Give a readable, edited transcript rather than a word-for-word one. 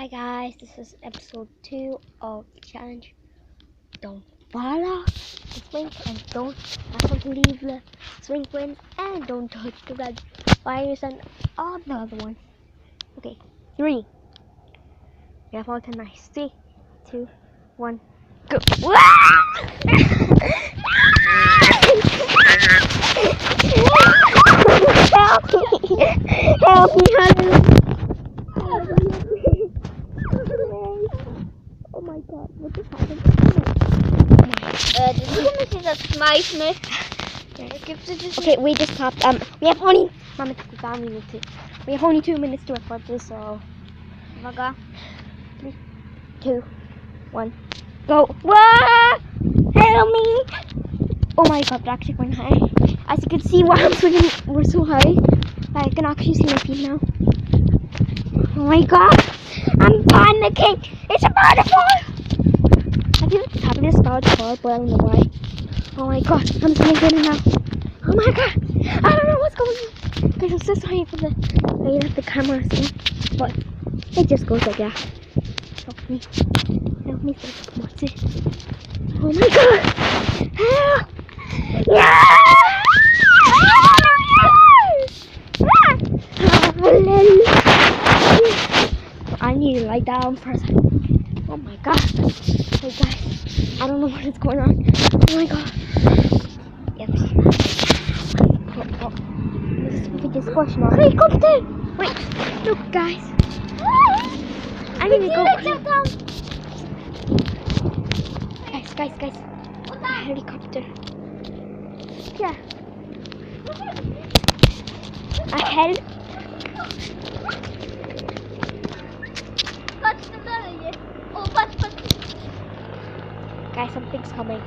Hi guys, this is episode 2 of the challenge. Don't follow the swing and don't leave the swing pin and don't touch the red wires and all the other ones. Okay, 3. We have all 10 nice. 3, 2, 1, go. Help me! Help me! Oh my god, what just happened? This is a smash me. Okay, we just stopped. We have only. Mama took it down. We have only 2 minutes to record this, so. Uwaga. 3, 2, 1, go! Whoa! Help me! Oh my god, we're actually going high. As you can see, we're so high. I can actually see my feet now. Oh my god! I'm panicking! It's about to fall! I feel like it's happening to about to fall, but I don't know why. Oh my god, I'm seeing good now. Oh my god! I don't know what's going on. Guys, I'm so sorry for the way that the camera is in, but it just goes like that. Help me. Help me save what's it? Oh my god! Help! Yeah! I need to lie down for a second. Oh my god. Hey guys, I don't know what is going on. Oh my god. Yes. This is a squash now. Helicopter! Wait, look guys. I need to go. Guys. A helicopter. Yeah. A hell. Kaçtım da öyle. O bak. Guys, something's coming.